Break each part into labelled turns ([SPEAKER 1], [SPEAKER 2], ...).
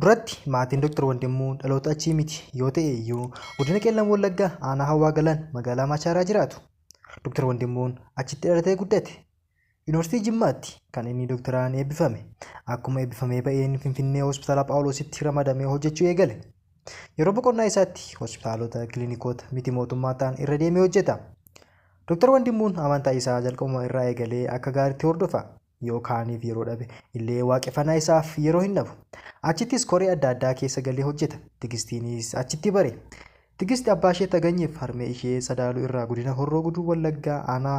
[SPEAKER 1] Duratti maatiin Dr. Wandimmoo dhaloota achii miti yoo ta'e iyyuu godina Qeellam Wallaggaa aanaa Hawwaa Galaan magaalaa Machaaraa jiraatu. Dr. Wandimmoon achitti dhalatee guddate. Yuunivarsiitii Jimmaatti kan inni doktoraan eebbifame. Akkuma eebbifamee ba'een Finfinnee Hospitaala Phaawulositti ramadamee hojjechuu eegale. Yeroo boqonnaa isaatti hospitaalota kiliinikoota miti mootummaa ta'an irra deemee hojjeta. Dr. Wandimmoon amantaa isaa jalqabuma irraa eegalee akka gaariitti hordofa. Yookaaniif yeroo dhabe illee waaqeffannaa isaaf yeroo hin dhabu. Achittis koree adda addaa keessa galee hojjeta. Tigistiinis achitti bare. Tigisti abbaa ishee Taganyeef harmee ishee Sadaaluu irraa godina Horroo Guduruu Wallaggaa aanaa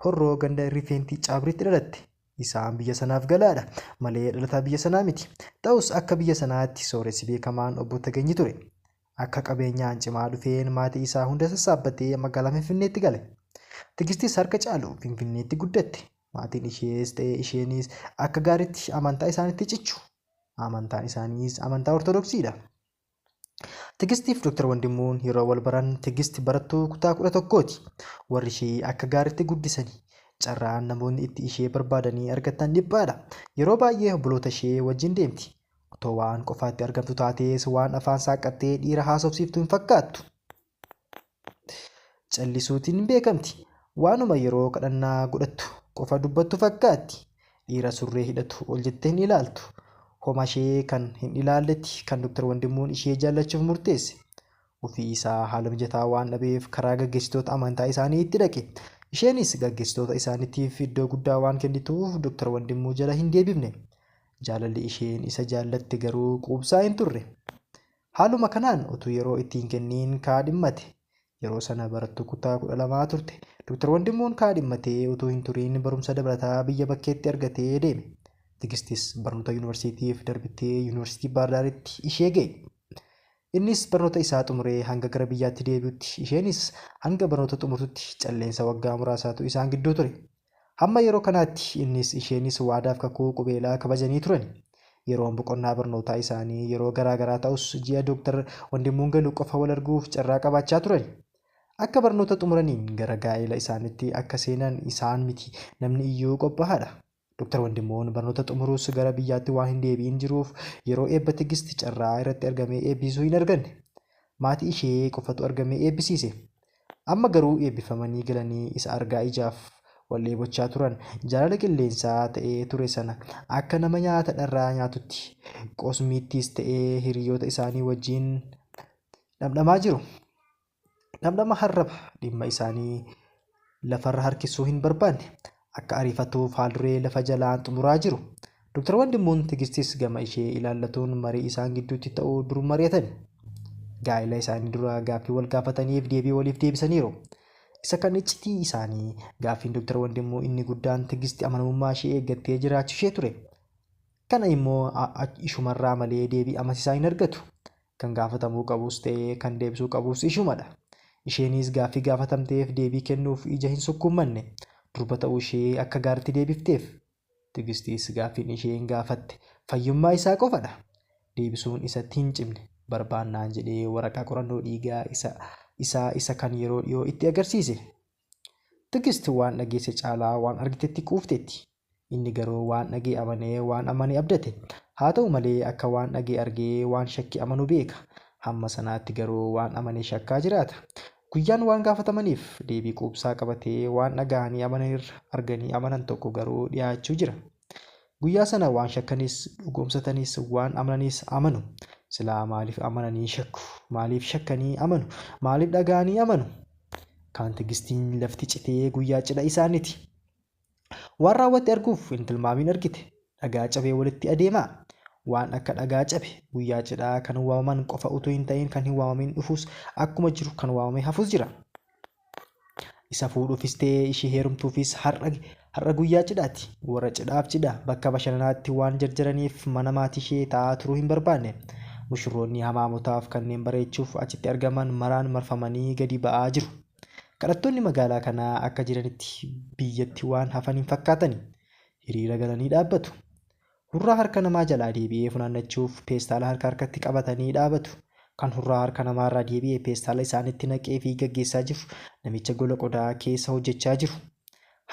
[SPEAKER 1] Horroo ganda Rifeentii Caabriitti dhalatte. Isaan biyya sanaaf galaadha malee dhalataa biyya sanaa miti. Ta'us akka biyya sanaatti sooressi beekamaan obbo Taganyi ture. Akka qabeenyaan cimaa dhufeen maatii isaa hunda sassaabbatee magaalaa Finfinneetti gale. Tigistis harka caalu Finfinneetti guddatte. Maatiin ishees ta'ee isheenis akka gaariitti amantaa isaaniitti cichu. Amantaan isaaniis amantaa Ortodoksiidha. Tigistiif Dr. Wandimmoon yeroo wal baran Tigisti barattuu kutaa 11ti. Warri ishee akka gaariitti guddisanii carraan namoonni itti ishee barbaadanii argatan dhiphaadha. Yeroo baay'ee obboloota ishee wajjin deemti. Otoo waan qofaatti argamtu taatees waan afaan saaqattee dhiira haasofsiiftu hin fakkaattu. Callisuutiin beekamti. Waanuma yeroo kadhannaa godhattu qofa dubbattu fakkaatti. Dhiira surree hidhatu ol jettee hin ilaaltu. Homa ishee kan hin ilaalletti kan Dr. Wandimmoon ishee jaallachuuf murteesse. Ofii isaa haala mijataa waan dhabeef karaa gaggeessitoota amantaa isaanii itti dhaqe. Isheenis gaggeessitoota isaaniitiif iddoo guddaa waan kennituuf Dr. Wandimmoo jala hin deebifne. Jaalalli isheen isa jaallatte garuu quubsaa hin turre. Haaluma kanaan utuu yeroo ittiin kenniin kaadhimmate. Yeroo sana barattuu kutaa 12 turte. Dr. Wandimmoon kaadhimmatee utuu hin turiin barumsa dabalataa biyya bakkeetti argatee deeme. Tigistis barnoota yuunivarsiitiif darbittee yuunivarsiitii Baardaaritti ishee ga'e. Innis barnoota isaa xumuree hanga gara biyyaatti deebi'utti isheenis hanga barnoota xumurtutti calleensa waggaa muraasaatu isaan gidduu ture. Hamma yeroo kanaatti innis isheenis waadaaf kakuu qubeelaa kabajanii turan. Yeroon boqonnaa barnootaa isaanii yeroo garaagaraa ta'us ji'a Dr. Wandimmoon galu qofa wal arguuf carraa qabaachaa turan. Akka barnoota xumuraniin gara gaa'ela isaaniitti akka seenan isaan miti namni iyyuu qophaa'aadha. Dr. Wandimmoon barnoota xumuruus gara biyyaatti waan hin deebi'in jiruuf yeroo eebba Tigisti carraa irratti argamee eebbisuu hin arganne. Maatii ishee qofatu argamee eebbisiise. Amma garuu eebbifamanii galanii isa argaa ijaaf wal eebochaa turan jaalala qilleensaa ta'ee ture sana akka nama nyaata dharraa nyaatutti qosmiittis ta'ee hiriyoota isaanii wajjin dhamdhamaa jiru. Dhamdhama harraba dhimma isaanii lafarra harkisuu hin barbaanne. Akka ariifatuuf haalduree lafa jalaan xumuraa jiru. Dr. Wandimmoon Tigistis gama ishee ilaallatuun marii isaan gidduutti ta'uu dur mari'atan. Gaa'ela isaanii dura gaaffii wal gaafataniif deebii waliif deebisaniiru. Isa kan iccitii isaanii gaaffiin Dr. Wandimmoo inni guddaan Tigisti amanamummaa ishee eeggattee jiraachuu ishee ture. Kana immoo ishumarraa malee deebii amansiisaa hin argatu. Kan gaafatamuu qabus ta'ee kan deebisuu qabus ishumadha. Isheenis gaaffii gaafatamteef deebii kennuuf ija hin sukkuummanne. Durba ta'uu ishee akka gaariitti deebifteef. Tigistis gaaffiin isheen gaafatte fayyummaa isaa qofadha. Deebisuun isatti hin cimne barbaannaan jedhee waraqaa qorannoo dhiigaa isa kan yeroo dhiyoo itti agarsiise. Tigist waan dhageesse caalaa waan argitetti quufteetti. Inni garuu waan dhagee amanee waan amanee abdate. Haa ta'u malee akka waan dhagee argee waan shakkii amanu beeka. Hamma sanaatti garuu waan amanee shakkaa jiraata. Guyyaan waan gaafatamaniif deebii quubsaa qabatee waan dhaga'anii amananiirra arganii amanan tokko garuu dhiyaachuu jira. Guyyaa sana waan shakkanis dhugoomsatanis waan amananis amanu. Silaa maaliif amananii shakku? Maaliif shakkanii amanu? Maaliif dhaga'anii amanu? Kan Tigistiin lafti citee guyyaa cidha isaaniiti. Waan raawwatte arguuf hin tilmaamiin argite. Dhagaa cabee walitti adeemaa. Waan akka dhagaa cabe guyyaa cidhaa kan waamaman qofa utuu hin ta'in kan hin waamamin dhufuus akkuma jiru kan waamamee hafus jira. Isa fuudhuufis ta'ee ishee heerumtuufis har'a guyyaa cidhaati. Warra cidhaaf cidha bakka bashannanaatti waan jarjaraniif mana maatii ishee taa'aa turuu hin barbaanne. Mushurroonni hamaamotaaf kanneen bareechuuf achitti argaman maraan marfamanii gadi ba'aa jiru. Kadhattoonni magaalaa kanaa akka jiranitti biyyatti waan hafan hin fakkaatani. Hiriira galanii dhaabbatu. Hurraa harka namaa jalaa deebi'ee funaannachuuf peestaala harkatti qabatanii dhaabatu. Kan hurraa harka namaarraa deebi'ee peestaala isaanitti naqee fi gaggeessaa jiru namicha gola qodaa keessa hojjechaa jiru.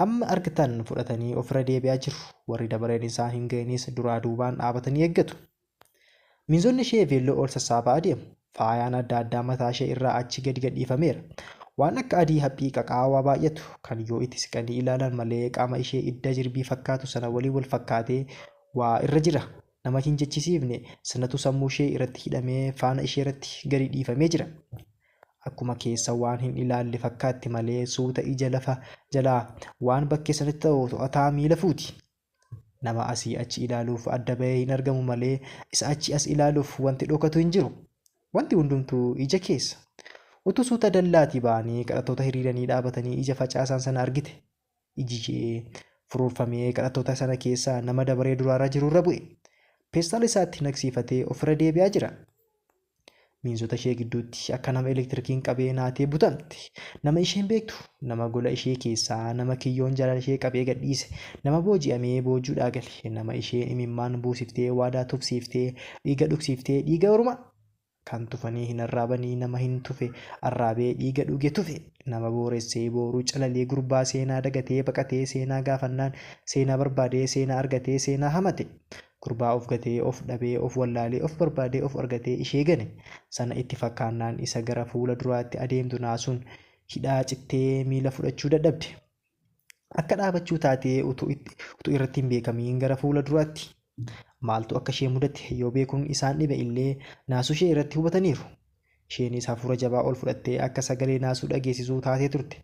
[SPEAKER 1] Hamma argatan fudhatanii ofirra deebi'aa jiru. Warri dabareen isaa hin ga'inis duraa duubaan dhaabatanii eeggatu. Miinzonni ishee veelloo ol sassaabaa adeemu. Faayaan adda addaa mataa ishee irraa achi gadi gadhiifameera. Waan akka adii haphii qaqaawaa baay'atu kan yoo itti siqanii ilaalan malee qaama ishee idda jirbii fakkaatu sana waliin wal fakkaatee waa irra jira. Nama hin jechisiifne sanatu sammuu ishee irratti hidhamee faana ishee irratti gadi dhiifamee jira. Akkuma keessa waan hin ilaalle fakkaatti malee suuta ija lafa jalaa waan bakkee sanatti ta'u to'ataa miila fuuti. Nama asii achi ilaaluuf adda bahee hin argamu malee isa achi as ilaaluuf wanti dhokatu hin jiru. Wanti hundumtuu ija keessa. Utuu suuta dallaatii ba'anii kadhattoota hiriiranii dhaabatanii ija facaasan sana argite. Iji ishee furuurfamee kadhattoota sana keessaa nama dabaree duraarra jirurra bu'e. Peestaala isaatti naqsiifatee ofirra deebi'aa jira. Miinzota ishee gidduutti akka nama elektirikiin qabee naatee butamte. Nama isheen beektu, nama gola ishee keessaa, nama kiyyoon jaalala ishee qabee gadhiise, nama booji'amee boojuudhaa gale, nama isheen imimmaan buusiftee waadaa tufsiiftee dhiiga dhugsiiftee dhiiga ormaa kan tufanii hin arraabanii nama hin tufe arraabee dhiiga dhuge tufe, nama booressee booruu calalee gurbaa seenaa dagatee baqatee seenaa gaafannaan seenaa barbaadee seenaa argatee seenaa hamate. Gurbaa of gatee of dhabee of wallaalee of barbaadee of argatee ishee gane sana itti fakkaannaan isa gara fuula duraatti adeemtu naasuun hidhaa cittee miila fudhachuu dadhabde. Akka dhaabachuu taatee utuu irratti hin beekamiin gara fuula duraatti maaltu akka ishee mudate yoo beekuun isaan dhibe illee naasuu ishee irratti hubataniiru. Isheenis hafuura jabaa ol fudhattee akka sagalee naasuu dhageessisuu taatee turte.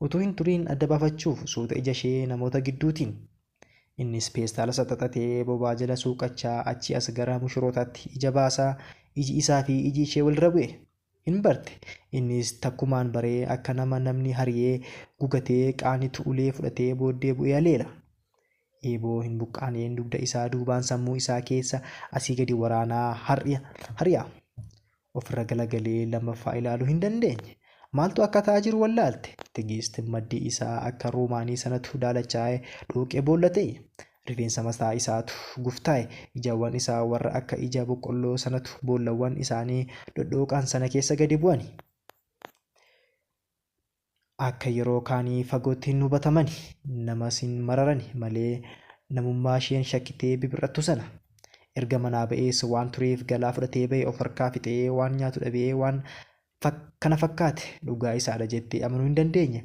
[SPEAKER 1] Utuu hin turiin adda baafachuuf suuta ija ishee namoota gidduutiin. Innis peestaala xaxatee bobaa jala suuqachaa achi as gara mushurootaatti ija baasaa iji isaa fi iji ishee walirra bu'e. Hin barte. Innis takkumaan baree akka namni hariyee gugatee qaanitu ulee fudhatee booddee bu'ee aleela. Eeboo hin buqqaaneen dugda isaa duubaan sammuu isaa keessa asii gadi waraanaa hari'a. Ofirra galagalee lammaffaa ilaaluu hin dandeenye. Maaltu akka ta'aa jiru wallaalte. Tigisti maddii isaa akka roomaanii sanatu daalachaa'ee dhooqee boolla ta'e. Rifeensa mataa isaatu guftaa'e. Ijawwan isaa warra akka ija boqqolloo sanatu boollawwan isaanii dhodhooqaan sana keessa gadi bu'ani. Akka yeroo kaanii fagootti hin hubatamani. Namas hin mararani malee namummaa isheen shakkitee bibirrattu sana. Erga manaa ba'ees waan tureef galaa fudhatee ba'e of harkaa fixee waan nyaatu dhabee waan kana fakkaate dhugaa isaadha jettee amanuu hin dandeenye.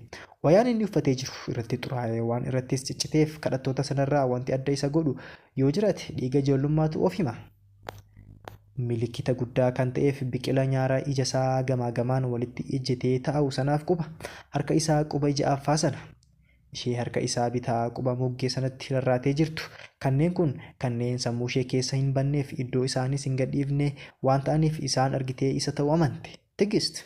[SPEAKER 1] Wayaan inni uffatee jiru irratti xuraa'ee waan irrattis cicciteef kadhattoota sanarraa wanti adda isa godhu yoo jiraate dhiiga ijoollummaatu of hima. Milikkita guddaa kan ta'eef biqila nyaaraa ija isaa gamaa gamaan walitti ejjetee taa'u sanaaf quba. Harka isaa quba ija affaa sana. Ishee harka isaa bitaa quba moggee sanatti rarraatee jirtu. Kanneen kun kanneen sammuu ishee keessa hin banneef iddoo isaanis hin gadhiifne waan ta'aniif isaan argitee isa ta'uu amante. Tigist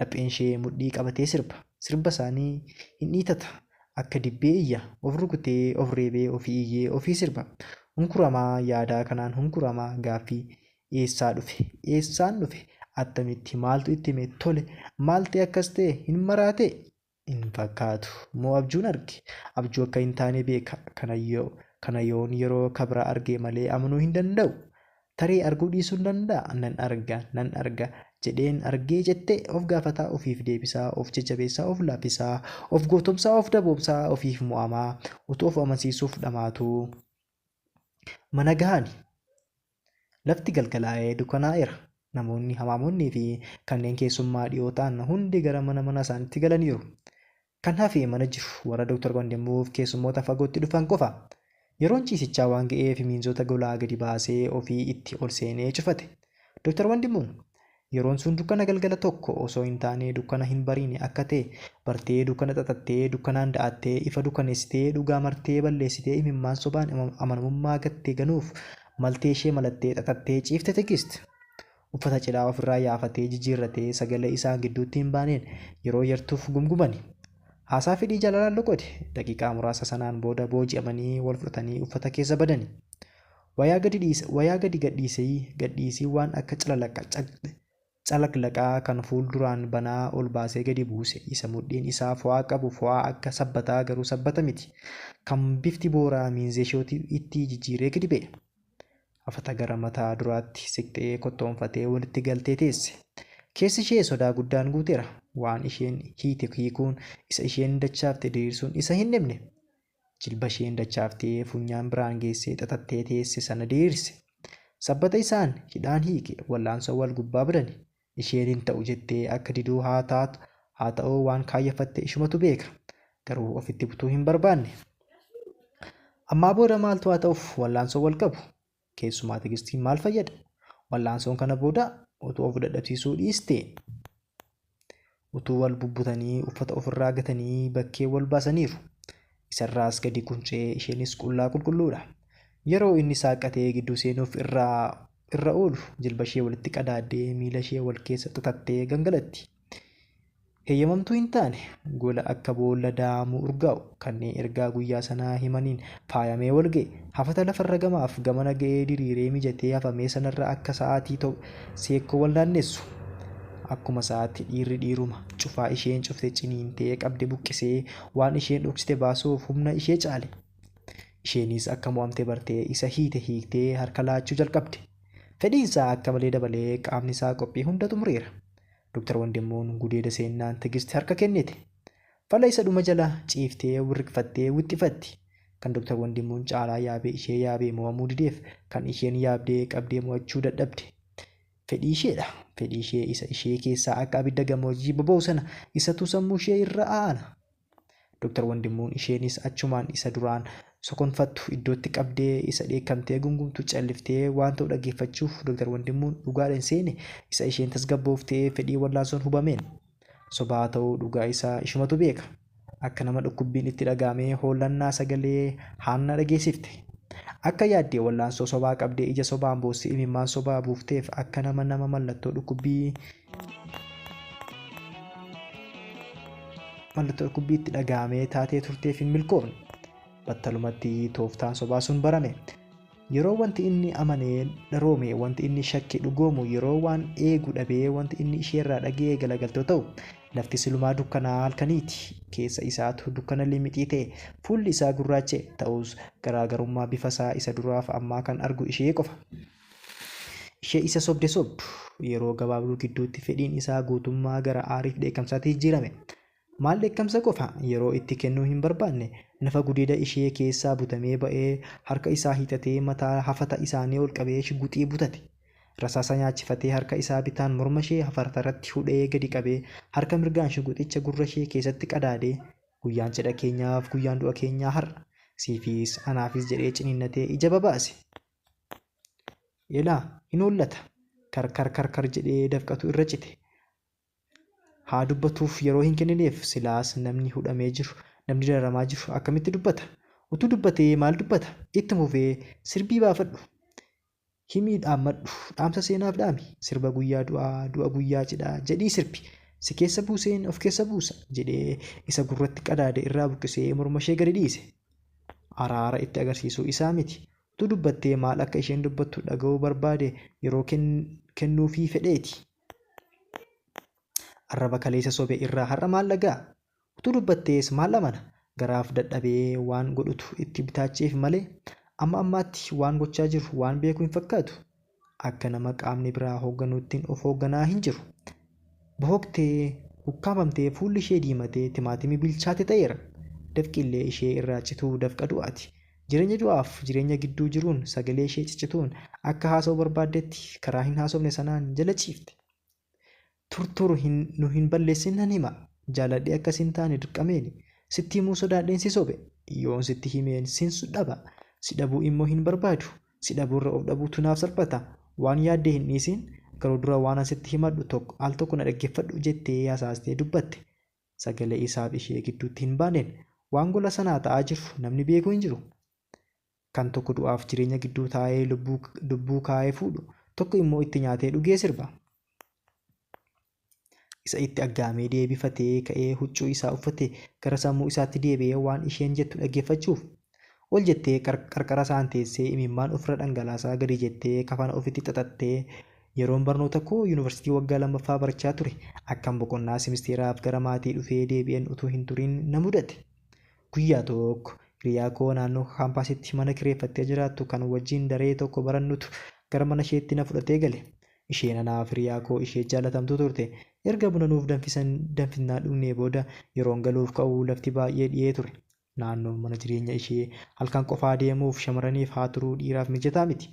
[SPEAKER 1] lapheen ishee mudhii qabatee sirba isaanii hin dhiitata akka dibbee iyya of rukutee of reebee ofii iyyee ofii sirba. Hunkuramaa yaadaa kanaan hunkuramaa gaaffii eessaan dhufe attamitti maaltu itti hime tole maal ta'e akkas ta'e hin maraate hin fakkaatu moo abjuun arge abjuu akka hin taane beeka kana yoon yeroo kabira arge malee amanuu hin danda'u. Tarii arguu dhiisuu hin danda'a nan arga jedheen argee jettee of gaafataa ofiif deebisaa of jajjabeessaa of laaffisaa of gootomsaa of daboomsaa ofiif mo'amaa utuu of amansiisuuf dhamaatu. Mana gahani. Lafti galgalaa'ee dukkanaa'eera. Namoonni hamaamonnii fi kanneen keessummaa dhiyoo ta'an hundi gara mana isaaniitti galaniiru. Kan hafe mana jiru warra Dr. Gondemuuf keessummoota fagootti dhufan qofa. Yeroon ciisichaa waan ga'eef miinzota golaa gadi baasee ofii itti ol seenee cufate. Dr. Wandimuun yeroon sun dukkana galgala tokko osoo hin taane dukkana hin bariine akka ta'e bartee dukkana xaxattee dukkanaan da'attee ifa dukkaneessitee dhugaa martee balleessitee imimmaan sobaan amanamummaa gattee ganuuf maltee ishee malattee xaxattee ciifte Tigist. Uffata cidhaa ofirraa yaafatee jijjiirratee sagalee isaan gidduutti hin baaneen yeroo yartuuf gumgumani. Haasaa fedhii jaalalaan loqode daqiiqaa muraasa sanaan booda booji'amanii wal fudhatanii uffata keessa badani. Wayaa gadi gadhiisii waan akka calaqqaa kan fuulduraan banaa ol baasee gadi buuse. Isa mudhiin isaa fo'aa qabu fo'aa akka sabbataa garuu sabbata miti. Kan bifti booraa miinzeeshootii itti jijjiiree gadi ba'e. Afata gara mataa duraatti siqxee kottoonfatee walitti galtee teesse. Keessi ishee sodaa guddaan guuteera. Waan isheen hiite hiikuun isa isheen dachaafte diriirsuun isa hin dhibne. Jilba isheen dachaaftee funyaan biraan geessee xaxattee teesse sana diriirse. Sabbata isaan hidhaan hiike wallaansoo wal gubbaa biran. Isheen hin ta'u jettee akka diduu haa ta'uu waan kaayyafatte ishumatu beeka. Garuu ofitti butuu hin barbaanne. Ammaa booda maaltu haa ta'uuf wallaansoo wal qabu. Keessumaa Tigistiin maal fayyada? Wallaansoon kana booda utuu of dadhabsiisuu dhiiste. Utuu wal bubbutanii uffata ofirraa gatanii bakkee wal baasaniiru. Isarraas gadi quncee isheenis qullaa qulqulluudha. Yeroo inni saaqatee gidduu seenuuf irra oolu jilba ishee walitti qadaaddee miila ishee wal keessa xaxattee gangalatti. Heeyyamamtuu hin taane gola akka boolla daamuu urgaa'u kanneen ergaa guyyaa sanaa himaniin faayamee wal ga'e hafata lafarra gamaaf gamana ga'ee diriiree mijatee hafamee sanarra akka sa'aatii seekkoo wal naannessu. Akkuma sa'aatti dhiirri dhiiruma cufaa isheen cufte ciniintee qabde buqqisee waan isheen dhoksite baasuuf humna ishee caale. Isheenis akka mo'amte bartee isa hiiktee harka laachuu jalqabde. Fedhiinsaa akka malee dabalee qaamni isaa qophii hunda xumureera. Dr. Wandimmuun gudeeda seennaan Tigisti harka kennite. Fala isa dhuma jala ciiftee wirriqfattee wixxifatti. Kan Dr. Wandimmuun caalaa yaabee ishee yaabee mo'amuu dideef kan isheen yaabdee qabdee mo'achuu dadhabde. Fedhii isheedha. Fedhii ishee isa ishee keessaa akka abidda gammoojjii boba'u sana isatu sammuu ishee irra aana. Dr. Wandimmuun isheenis achumaan isa duraan sokonfattu iddootti qabdee isa dheekkamtee gungumtu calliftee waan ta'u dhaggeeffachuuf Dr. Wandimmuun dhugaadhaan seene isa isheen tasgabbooftee fedhii wallaansoon hubameen. Sobaa ta'uu dhugaa isaa ishumatu beeka. Akka nama dhukkubbiin itti dhagaamee hollannaa sagalee haannaa dhageessifte. Akka yaaddee wallaansoo sobaa qabdee ija sobaan boossee imimmaan sobaa buufteef akka nama mallattoo dhukkubbiitti dhagaamee taatee turteef hin milkoofne. Battalumatti tooftaan sobaa sun barame. Yeroo wanti inni amanee dharoome wanti inni shakke dhugoomu yeroo waan eegu dhabee wanti inni isheerraa dhagee galagaltoo ta'u lafti silumaa dukkanaa halkaniiti. Keessa isaatu dukkana limixii ta'e fuulli isaa gurraache ta'us garaagarummaa bifa isaa isa duraaf ammaa kan argu ishee qofa. Ishee isa sobde sobdu yeroo gabaabduu gidduutti fedhiin isaa guutummaa gara aariif dheekkamsaatti jijjiirame. Maal dheekkamsa qofa yeroo itti kennuu hin barbaanne nafa gudeeda ishee keessaa butamee ba'ee harka isaa hiixatee mataa hafata isaanii ol qabee shiguxii butate. Rasaasa nyaachifatee harka isaa bitaan morma ishee hafartarratti hudhee gadi qabee harka mirgaan shiguxicha gurra ishee keessatti qadaadee guyyaan cidha keenyaaf guyyaan du'a keenyaa har'a siifis anaafis jedhee ciniinnatee ija babaase. Elaa hin hollata karkar jedhee dafqatu irra cite. Haa dubbatuuf yeroo hin kennineef silaas namni hudhamee jiru namni dararamaa jiru akkamitti dubbata? Utuu dubbatee maal dubbata? Itti fufee sirbii baafadhu. Himii dhaammadhu dhaamsa seenaaf dhaami. Sirba guyyaa du'a guyyaa cidhaa jedhii sirbi. Si keessa buuseen of keessa buusa jedhee isa gurratti qadaade irraa buqqisee morma ishee gadi dhiise. Araara itti agarsiisuu isaa miti. Utuu dubbattee maal akka isheen dubbattu dhaga'uu barbaade yeroo kennuufii fedheeti. Arraba kaleessa sobee irraa har'a maal dhagaa? Utuu dubbattees maal amana? Garaaf dadhabee waan godhutu itti bitaacheef malee amma ammaatti waan gochaa jiru waan beeku hin fakkaatu. Akka nama qaamni biraa hoogganuutti of hoogganaa hin jiru. Bohoktee ukkaamamtee fuulli ishee diimatee timaatimii bilchaate ta'eera. Dafqillee ishee irraa cituu dafqa du'aati. Jireenya du'aaf jireenya gidduu jiruun sagalee ishee ciccituun akka haasa'uu barbaaddetti karaa hin haasofne sanaan jala ciifte. Turtur nu hin balleessin nan hima. Jaaladhee akkas hin taane dirqameeni. Sitti himuu sodaadheen si sobe. Yoon sitti himeen sin dhaba. Si dhabuu immoo hin barbaadu. Si dhabuurra of dhabuutu naaf salphata. Waan yaaddee hin dhiisin garuu dura waan asitti himadhu al tokko na dhaggeeffadhu jettee hasaastee dubbatte. Sagalee isaaf ishee gidduutti hin baaneen waan gola sanaa ta'aa jiru namni beeku hin jiru. Kan tokko du'aaf jireenya gidduu taa'ee lubbuu kaa'ee fuudhu tokko immoo itti nyaatee dhugee sirba. Isa itti aggaamee deebifatee ka'ee huccuu isaa uffatee gara sammuu isaatti deebi'ee waan isheen jettu dhaggeeffachuuf ol jettee qarqara isaan teessee imimmaan ofirra dhangalaasaa gadi jettee kafana ofitti xaxattee yeroon barnoota koo yuunivarsiitii waggaa lammaffaa barachaa ture akkan boqonnaa simisteeraaf gara maatii dhufee deebi'een utuu hin turin na mudate. Guyyaa tokko hiriyaa koo naannoo kaampaasitti mana kireeffattee jiraattu kan wajjin daree tokko barannutu gara mana isheetti na fudhatee gale. Isheen anaaf hiriyaa koo ishee jaalatamtu turte. Erga buna nuuf danfisnaa dhugnee booda yeroon galuuf ka'uu lafti baay'ee dhiyee ture. Naannoo mana jireenya ishee halkan qofaa deemuuf shamarraniif haa turuu dhiiraaf mijataa miti.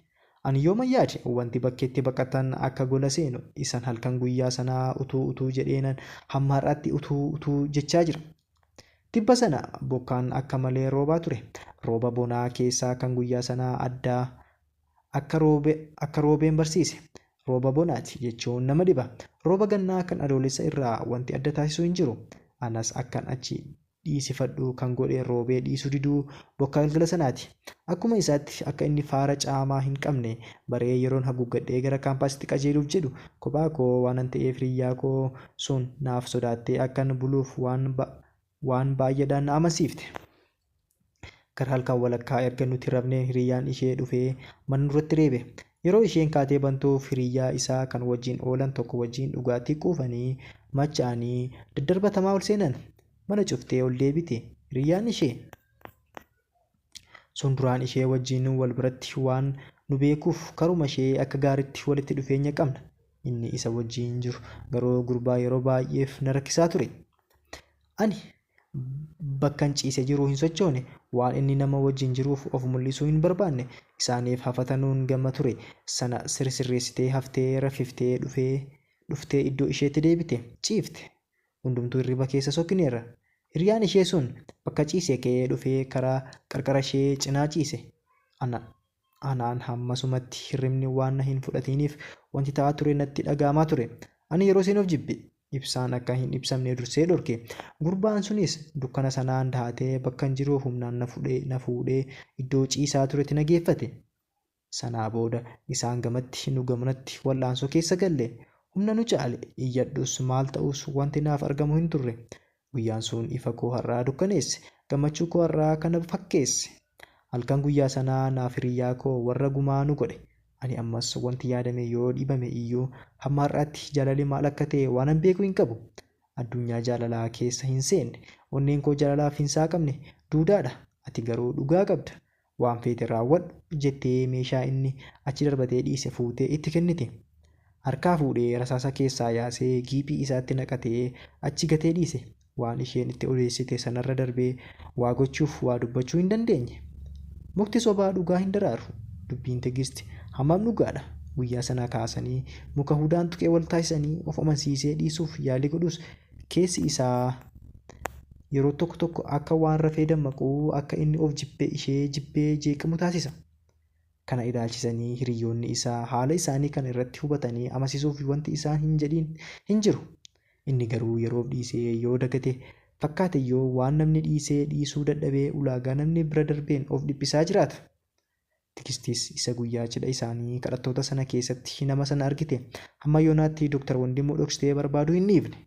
[SPEAKER 1] Ani yooma yaade wanti bakkeetti baqatan akka gola seenu isan halkan guyyaa sanaa utuu jedheenan hamma har'aatti utuu jechaa jira. Tibba sana bokkaan akka malee roobaa ture. Rooba bonaa keessaa kan guyyaa sanaa addaa akka roobeen barsiise. Rooba bonaati jechuun nama dhiba. Rooba gannaa kan adoolessa irraa wanti adda taasisu hin jiru. Anas akkan achi dhiisifadhu kan godhe roobee dhiisuu diduu bokkaa galgala sanaati. Akkuma isaatti akka inni faara caamaa hin qabne baree yeroon haguuggadhee gara kaampaasitti qajeeluuf jedhu kophaa koo waanan ta'eef hiriyyaa koo sun naaf sodaattee akkan buluuf waan baay'eedhaan na amansiifte. Gara halkan walakkaa erga nuti rafnee hiriyyaan ishee dhufee mana duratti reebe. Yeroo isheen kaatee bantuuf hiriyyaa isaa kan wajjin oolan tokko wajjin dhugaatii quufanii macha'anii daddarbatamaa ol seenan. Mana cuftee ol deebite. Hiriyyaan ishee sun duraan ishee wajjin wal biratti waan nu beekuuf karuma ishee akka gaariitti walitti dhufeenya qabna. Inni isa wajjin jiru garuu gurbaa yeroo baay'eef na rakkisaa ture. Ani bakkan ciise jiruu hin sochoone waan inni nama wajjin jiruuf of mul'isuu hin barbaanne isaaniif hafatanuun gamma ture sana sirreessitee haftee rafiftee dhuftee iddoo isheetti deebite ciifte. Hundumtuu hirriba keessa sokkineerra. Hiriyyaan ishee sun bakka ciisee ka'ee dhufee karaa qarqara ishee cinaa ciise. Anaan hammasumatti hirribni waan na hin fudhatiniif wanti ta'aa ture natti dhaga'amaa ture. Ani yeroo isheen of jibbe ibsaan akka hin ibsamne dursee dhorke. Gurbaan sunis dukkana sanaan dahatee bakka hin jiru humnaan na fuudhee iddoo ciisaa turetti na geeffate. Sanaa booda isaan gamatti nu gamanatti wal'aansoo keessa galle. Humna nu caale iyyadhus maal ta'us wanti naaf argamu hin turre. Guyyaan sun ifa koo har'aa dukkaneesse. Gammachuu koo har'aa kana fakkeesse. Halkan guyyaa sanaa naaf hiriyyaa koo warra gumaa nu godhe. Ani ammas wanti yaadame yoo dhibame iyyuu hamma har'aatti jaalalli maal akka ta'e waanan beeku hin qabu. Addunyaa jaalalaa keessa hin seenne. Onneen koo jaalalaaf hin saaqamne duudaadha. Ati garuu dhugaa qabda. Waan feete raawwadhu jettee meeshaa inni achi darbatee dhiise fuutee itti kennite. Harkaa fuudhee rasaasa keessaa yaasee giiphii isaatti naqatee achi gatee dhiise. Waan isheen itti odeessite sanarra darbee waa gochuuf waa dubbachuu hin dandeenye. Mukti sobaa dhugaa hin daraaru. Dubbiin tigisti hammam dhugaadha. Guyyaa sana kaasanii muka hudaan tuqee wal taasisanii of amansiisee dhiisuuf yaalii godhus keessi isaa yeroo tokko akka waan rafee dammaquu akka inni of jibbee ishee jibbee jeeqamu taasisa. Kana ilaalchisanii hiriyoonni isaa haala isaanii kan irratti hubatanii amansiisuuf wanti isaan hin jedhin hin jiru. Inni garuu yeroof dhiisee yoo dagate fakkaate yoo waan namni dhiisuu dadhabee ulaagaa namni bira darbeen of dhiphisaa jiraata. Tigistis isa guyyaa cidha isaanii kadhattoota sana keessatti nama sana argite. Hamma yoonaatti Dr. Wandimmoo dhoksitee barbaaduu hin dhiifne.